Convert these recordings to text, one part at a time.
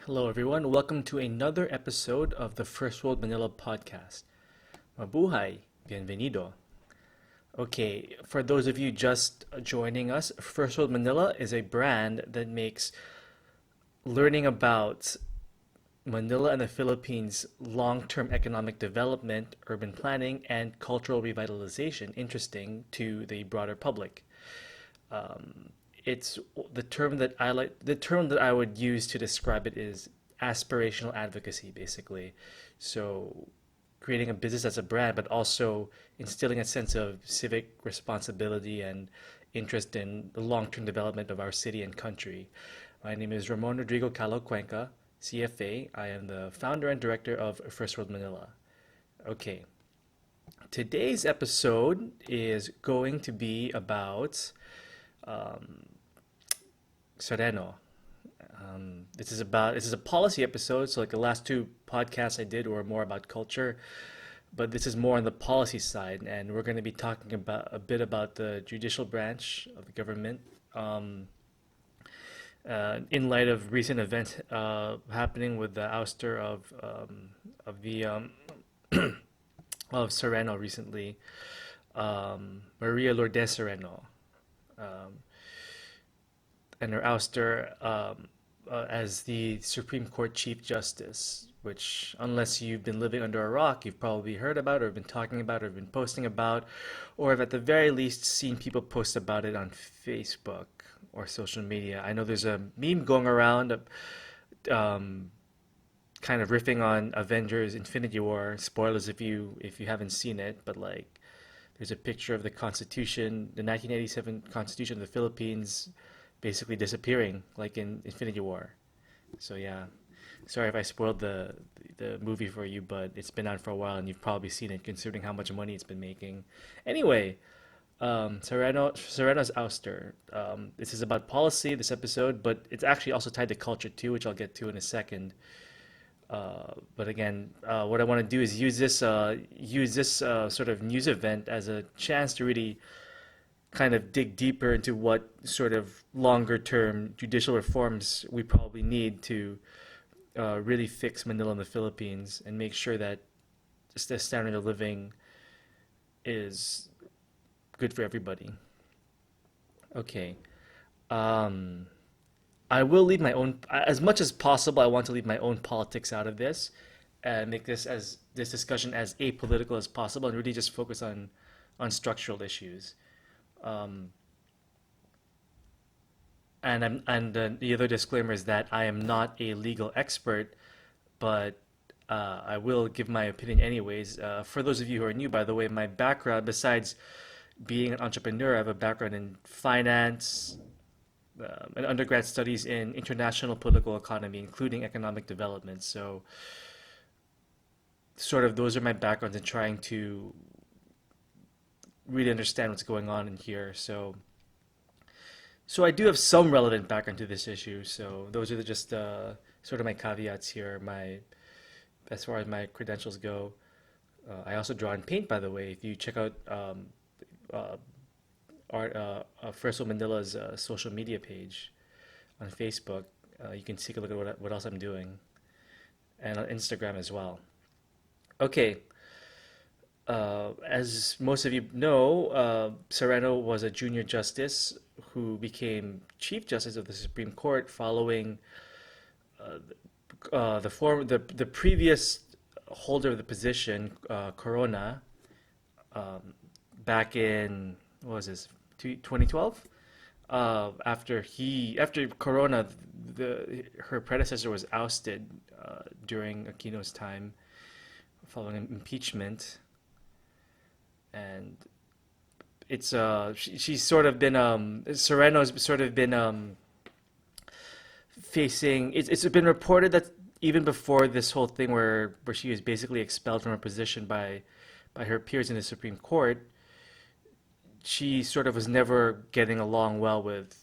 Hello, everyone. Welcome to another episode of the World Manila Podcast. Mabuhay. Bienvenido. Okay, for those of you just joining us, World Manila is a brand that makes learning about Manila and the Philippines' long-term economic development, urban planning, and cultural revitalization interesting to the broader public. Um, it's the term that I like. The term that I would use to describe it is aspirational advocacy, basically. So, creating a business as a brand, but also instilling a sense of civic responsibility and interest in the long-term development of our city and country. My name is Ramon Rodrigo Calo Cuenca, CFA. I am the founder and director of First World Manila. Okay, today's episode is going to be about um, Sereno. This is a policy episode, so like the last two podcasts I did were more about culture, but this is more on the policy side, and we're going to be talking about a bit about the judicial branch of the government. In light of recent events happening with the ouster of the of Sereno recently, Maria Lourdes Sereno, um, and her ouster as the Supreme Court Chief Justice, which, unless you've been living under a rock, you've probably heard about, or been talking about, or been posting about, or have at the very least seen people post about it on Facebook or social media. I know there's a meme going around, um, kind of riffing on Avengers: Infinity War. Spoilers if you haven't seen it, but like there's a picture of the Constitution, the 1987 Constitution of the Philippines, basically disappearing, like in Infinity War. So yeah, sorry if I spoiled the movie for you, but it's been out for a while and you've probably seen it, considering how much money it's been making. Anyway, Sereno's ouster. This is about policy, this episode, but it's actually also tied to culture too, which I'll get to in a second. But again, what I want to do is use this sort of news event as a chance to really kind of dig deeper into what sort of longer term judicial reforms we probably need to really fix Manila and the Philippines and make sure that just the standard of living is good for everybody. Okay. Um, I will leave my own, as much as possible, I want to leave my own politics out of this and make this discussion as apolitical as possible and really just focus on structural issues. Um, and the other disclaimer is that I am not a legal expert, but I will give my opinion anyways. For those of you who are new, by the way, my background, besides being an entrepreneur, I have a background in finance, and undergrad studies in international political economy, including economic development. So, sort of, those are my backgrounds in trying to really understand what's going on in here. So I do have some relevant background to this issue. So those are just sort of my caveats here. My As far as my credentials go, I also draw and paint. By the way, if you check out uh, art First of Manila's social media page on Facebook, you can take a look at what else I'm doing, and on Instagram as well. Okay, as most of you know, Sereno was a junior justice who became Chief Justice of the Supreme Court following uh, the previous holder of the position, Corona, um, back in what was this 2012. After Corona, her predecessor was ousted during Aquino's time following impeachment, and she's sort of been Sereno's sort of been facing it's been reported that even before this whole thing where she was basically expelled from her position by her peers in the Supreme Court, she sort of was never getting along well with,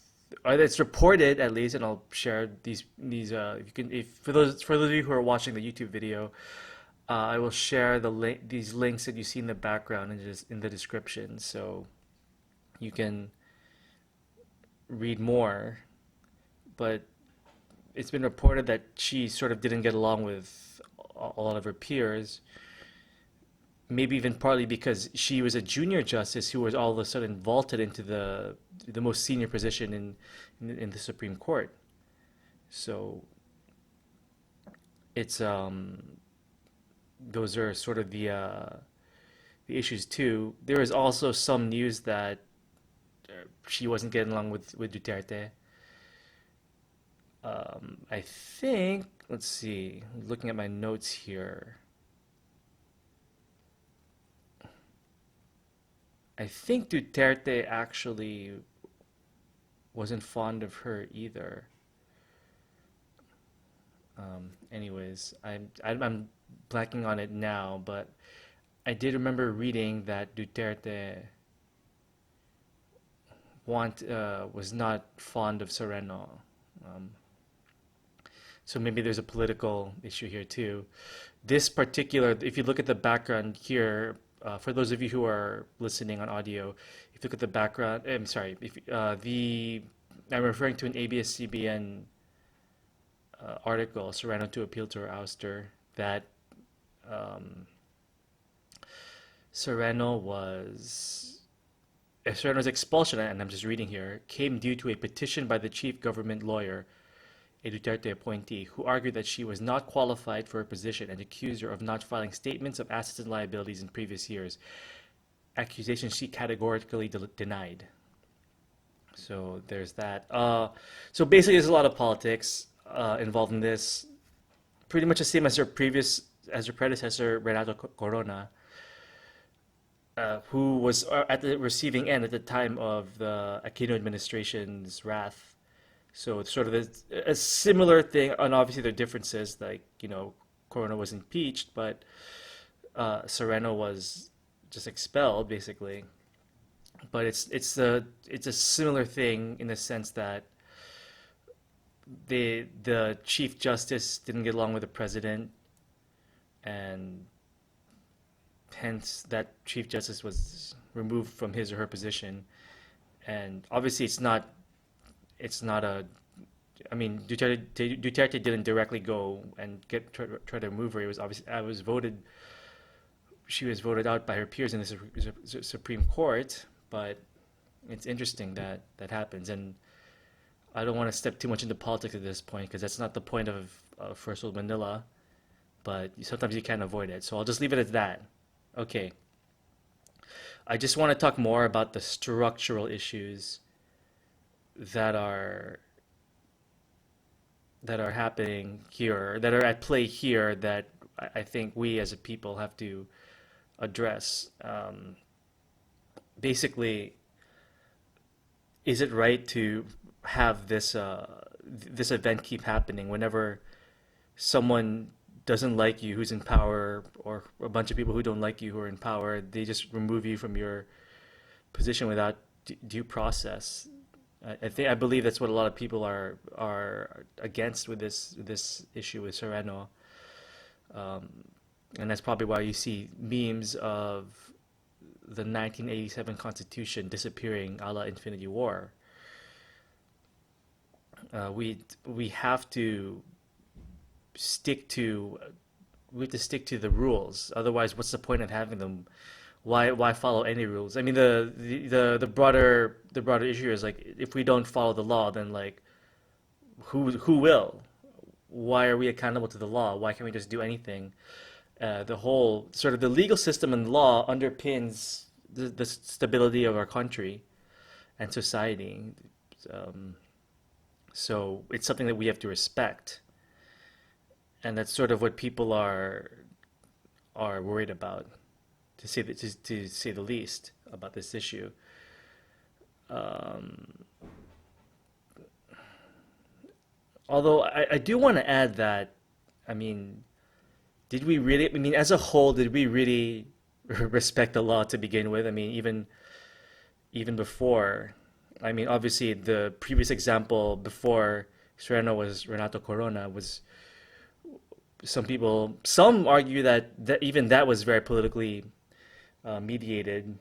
or it's reported at least, and I'll share these if you can, if for those of you who are watching the YouTube video, I will share these links that you see in the background and just in the description, so you can read more. But it's been reported that she sort of didn't get along with a lot of her peers, maybe even partly because she was a junior justice who was all of a sudden vaulted into the most senior position in the Supreme Court. So it's those are sort of the issues too. There is also some news that she wasn't getting along with Duterte. I think, let's see, looking at my notes here, I think Duterte actually wasn't fond of her either. Anyways, I'm blanking on it now, but I did remember reading that Duterte was not fond of Sereno. Um, so maybe there's a political issue here too. This particular, if you look at the background here, for those of you who are listening on audio, if you look at the background, I'm sorry, if I'm referring to an ABS-CBN article, Sereno to appeal to her ouster, that um, Sereno was Sereno's expulsion, and I'm just reading here, came due to a petition by the chief government lawyer, a Duterte appointee, who argued that she was not qualified for her position and accused her of not filing statements of assets and liabilities in previous years, accusations she categorically denied. So there's that. So basically, there's a lot of politics involved in this. Pretty much the same as her predecessor, Renato Corona, who was at the receiving end at the time of the Aquino administration's wrath. So it's sort of a similar thing, and obviously there are differences. Like, Corona was impeached, but Sereno was just expelled, basically. But it's a similar thing in the sense that the chief justice didn't get along with the president, and hence that chief justice was removed from his or her position. And obviously, it's not a. I mean, Duterte didn't directly go and try to remove her. It was obviously I was voted. She was voted out by her peers in the Supreme Court, but it's interesting that that happens. And I don't want to step too much into politics at this point because that's not the point of First World Manila. But sometimes you can't avoid it. So I'll just leave it at that. Okay. I just want to talk more about the structural issues that are happening here, that are at play here, that I think we as a people have to address. Basically, is it right to have this event keep happening whenever someone doesn't like you who's in power, or a bunch of people who don't like you who are in power, they just remove you from your position without due process? I believe that's what a lot of people are against with this issue with Sereno, and that's probably why you see memes of the 1987 Constitution disappearing a la Infinity War. We have to stick to the rules. Otherwise, what's the point of having them? Why follow any rules? I mean, the broader issue is like, if we don't follow the law, then like who will? Why are we accountable to the law? Why can't we just do anything? The whole sort of the legal system and law underpins the stability of our country and society. Um, so it's something that we have to respect, and that's sort of what people are worried about, to say the least, about this issue. Um, Although I do want to add that, I mean, did we really? I mean, as a whole, did we really respect the law to begin with? I mean, even before. I mean, obviously, the previous example before Sereno was Renato Corona was, some argue that even that was very politically mediated.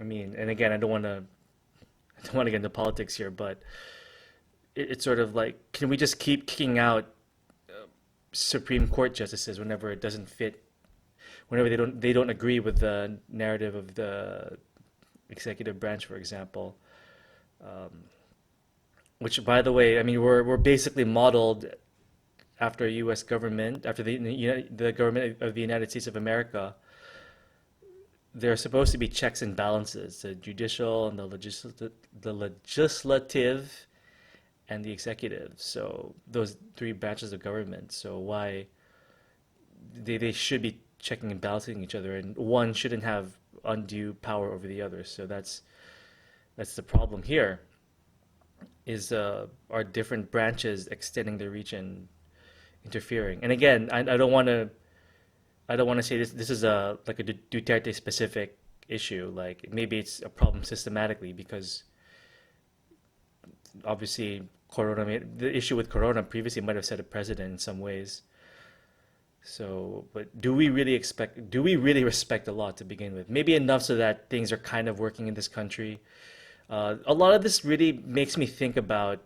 I mean, and again, I don't want to get into politics here, but it's sort of like, can we just keep kicking out Supreme Court justices whenever it doesn't fit, whenever they don't agree with the narrative of the executive branch, for example. Um, which, by the way, I mean, we're basically modeled after U.S. government, after the government of the United States of America. There are supposed to be checks and balances: the judicial and the legislative and the executive. So those three branches of government. So why they should be checking and balancing each other, and one shouldn't have undue power over the other. So that's the problem here. Is Are different branches extending their reach and interfering? And again, I don't want to say this is a like a Duterte specific issue. Like maybe it's a problem systematically because obviously the issue with Corona previously might have set a precedent in some ways. So, but do we really respect the law to begin with? Maybe enough so that things are kind of working in this country. A lot of this really makes me think about.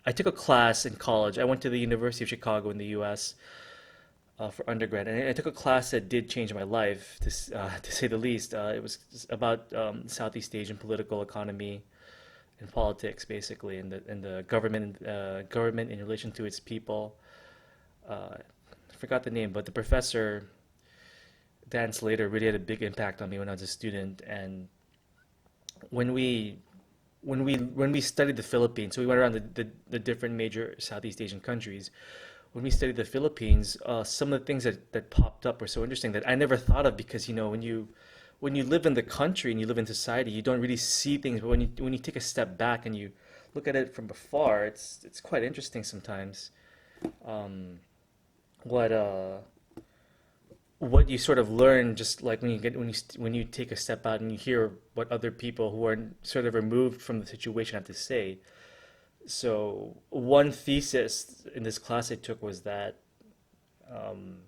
I took a class in college. I went to the University of Chicago in the U.S. For undergrad, and I took a class that did change my life, to say the least. It was about Southeast Asian political economy and politics, basically, and the government in relation to its people. I forgot the name, but the professor Dan Slater really had a big impact on me when I was a student. And when we studied the Philippines, so we went around the different major Southeast Asian countries. When we studied the Philippines, some of the things that popped up were so interesting that I never thought of because when you live in the country and you live in society, you don't really see things. But when you take a step back and you look at it from afar, it's quite interesting sometimes. Um, what what you sort of learn just like when you take a step out and you hear what other people who are sort of removed from the situation have to say. So one thesis in this class I took was that um,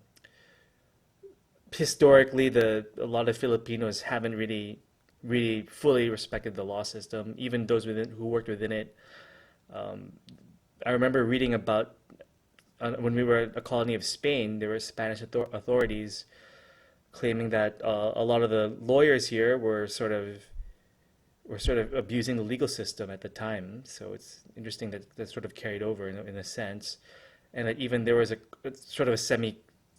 historically a lot of Filipinos haven't really fully respected the law system, even those who worked within it. Um, I remember reading about when we were a colony of Spain, there were Spanish authorities claiming that a lot of the lawyers here were sort of abusing the legal system at the time. So it's interesting that that sort of carried over in a sense, and that even there was a sort of a semi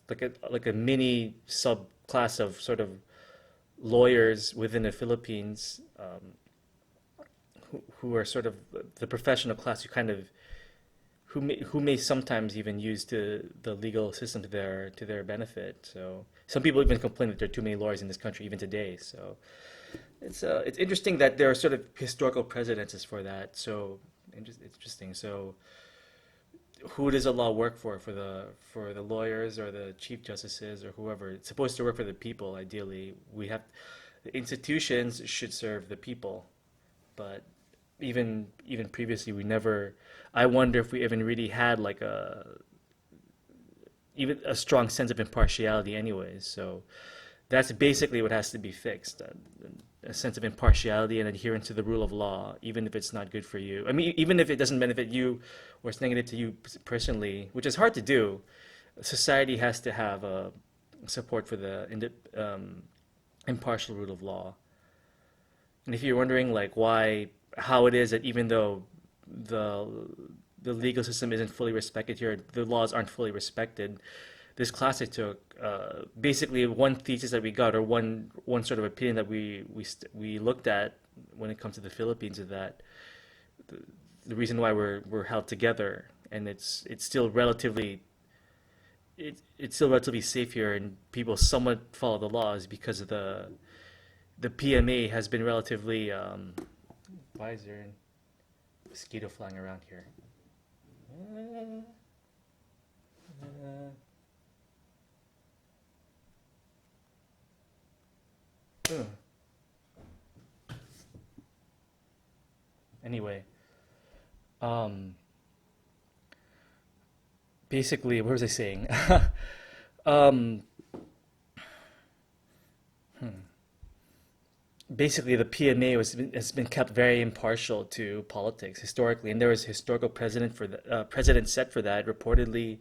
like a mini subclass of sort of lawyers within the Philippines, who are sort of the professional class who may sometimes even use the legal system to their benefit. So some people even complain that there are too many lawyers in this country even today. So it's interesting that there are sort of historical precedences for that. So it's interesting. So who does the law work for the lawyers or the chief justices or whoever? It's supposed to work for the people. Ideally, the institutions should serve the people, but even previously we never. I wonder if we even really had like even a strong sense of impartiality anyways. So that's basically what has to be fixed. A sense of impartiality and adherence to the rule of law, even if it's not good for you. I mean, even if it doesn't benefit you or it's negative to you personally, which is hard to do. Society has to have support for the impartial rule of law. And if you're wondering like how it is that even though the the legal system isn't fully respected here, the laws aren't fully respected. This class I took, basically one thesis that we got, or one sort of opinion that we looked at when it comes to the Philippines, is that the, the reason why we're held together, and it's still relatively safe here, and people somewhat follow the laws because of the PMA has been relatively. Why is there a mosquito flying around here? Uh, uh. Anyway, um, basically, what was I saying? um, hmm. basically the PMA has been kept very impartial to politics historically, and there was historical precedent set for that. Reportedly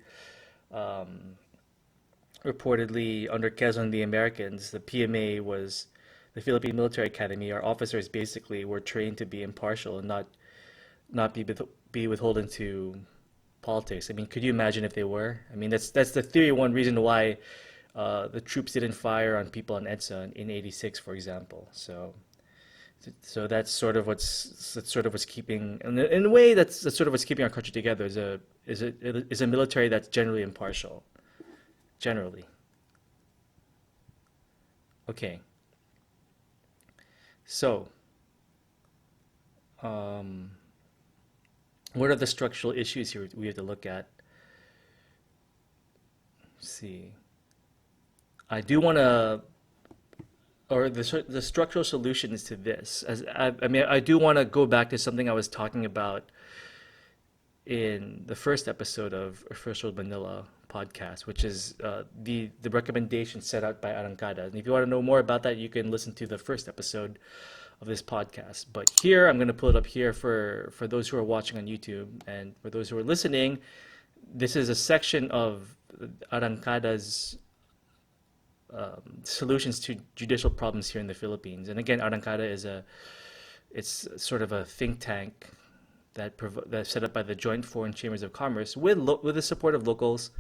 under Quezon and the Americans, the PMA was the Philippine Military Academy. Our officers basically were trained to be impartial and not be withholding to politics. I mean, could you imagine if they were? I mean, that's the theory. One reason why the troops didn't fire on people on EDSA in '86, for example. So that's sort of what's keeping, in a way, that's sort of what's keeping our country together. Is a military that's generally impartial, generally. Okay, so um, what are the structural issues here we have to look at? Let's see. I do want to, or the structural solutions to this. I mean, I do want to go back to something I was talking about in the first episode of First World Manila podcast, which is the recommendation set out by Arrancada. And if you want to know more about that, you can listen to the first episode of this podcast. But here, I'm going to pull it up here for those who are watching on YouTube, and for those who are listening. This is a section of Arrancada's solutions to judicial problems here in the Philippines. And again, Arrancada it's sort of a think tank that's set up by the Joint Foreign Chambers of Commerce with the support of locals,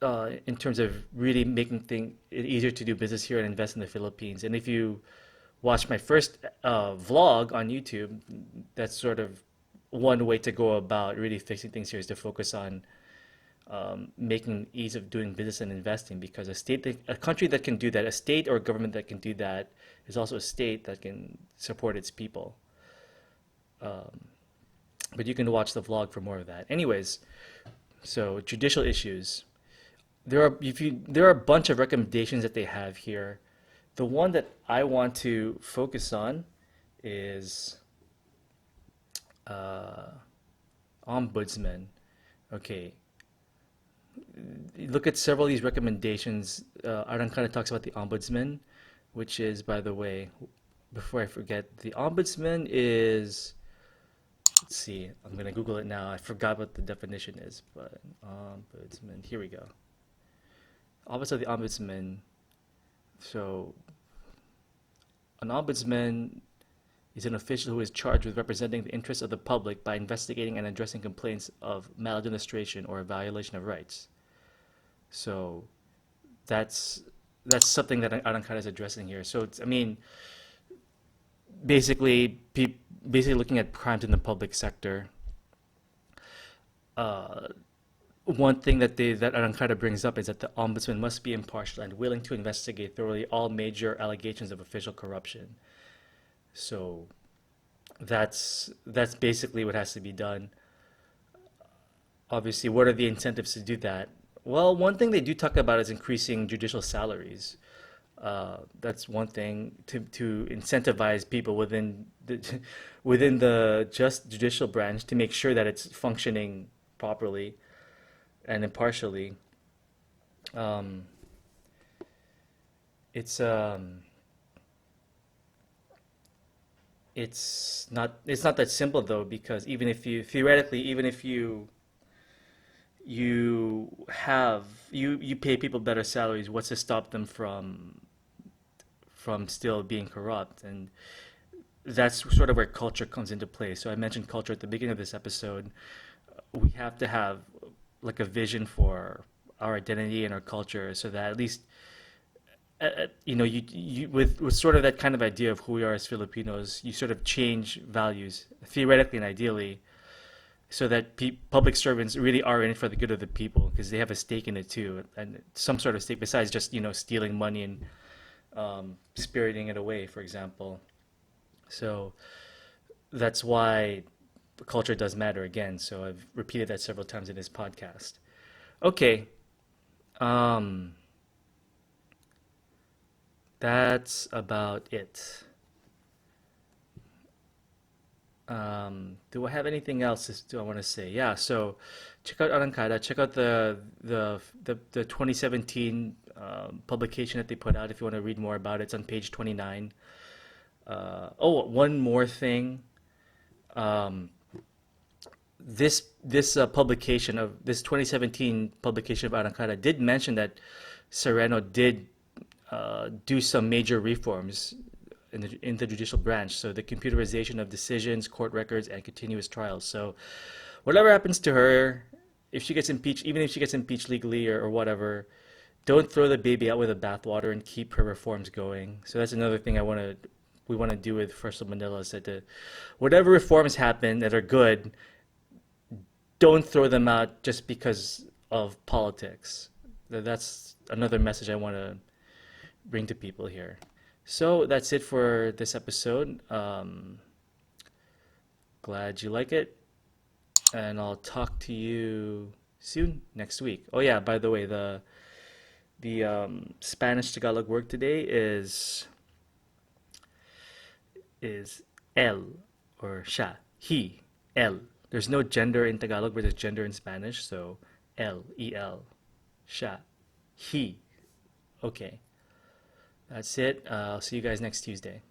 in terms of really making it easier to do business here and invest in the Philippines. And if you watch my first vlog on YouTube, that's sort of one way to go about really fixing things here, is to focus on making ease of doing business and investing, because a country that can do that, a state or a government that can do that, is also a state that can support its people. But you can watch the vlog for more of that. Anyways, so judicial issues. There are a bunch of recommendations that they have here. The one that I want to focus on is uh, Ombudsman. Okay, look at several of these recommendations. Aran kind of talks about the Ombudsman, which is, by the way, before I forget, the Ombudsman is, let's see, I'm going to Google it now. I forgot what the definition is, but Ombudsman, here we go. Office of the Ombudsman. So, an ombudsman is an official who is charged with representing the interests of the public by investigating and addressing complaints of maladministration or a violation of rights. So, that's something that Arangkada is addressing here. So, I mean, basically, basically looking at crimes in the public sector. Uh, One thing that Arangkada brings up is that the ombudsman must be impartial and willing to investigate thoroughly all major allegations of official corruption. So that's basically what has to be done. Obviously, what are the incentives to do that? Well, one thing they do talk about is increasing judicial salaries. That's one thing to incentivize people within the just judicial branch to make sure that it's functioning properly and impartially. Um, it's um, it's not that simple though, because even if you theoretically, even if you pay people better salaries, what's to stop them from still being corrupt? And that's sort of where culture comes into play. So I mentioned culture at the beginning of this episode. We have to have like a vision for our identity and our culture, so that at least you with sort of that kind of idea of who we are as Filipinos, you sort of change values theoretically and ideally, so that public servants really are in it for the good of the people, because they have a stake in it too, and some sort of stake besides just stealing money and spiriting it away, for example. So that's why culture does matter again. So I've repeated that several times in this podcast. Okay, um, that's about it. Do I have anything else do I want to say? Yeah, so check out Arrancada. Check out the 2017 publication that they put out if you want to read more about it. It's on page 29. One more thing. Um, this publication of this 2017 publication of Arangkada did mention that Sereno did do some major reforms in the judicial branch. So the computerization of decisions, court records, and continuous trials. So whatever happens to her, if she gets impeached, even if she gets impeached legally or whatever, don't throw the baby out with the bathwater and keep her reforms going. So that's another thing we want to do with First of Manila is that whatever reforms happen that are good, don't throw them out just because of politics. That's another message I want to bring to people here. So that's it for this episode. Glad you like it, and I'll talk to you soon next week. Oh yeah, by the way, the Spanish-Tagalog word today is el or siya, he, el. There's no gender in Tagalog, but there's gender in Spanish, so el, el, siya, he. Okay, that's it. I'll see you guys next Tuesday.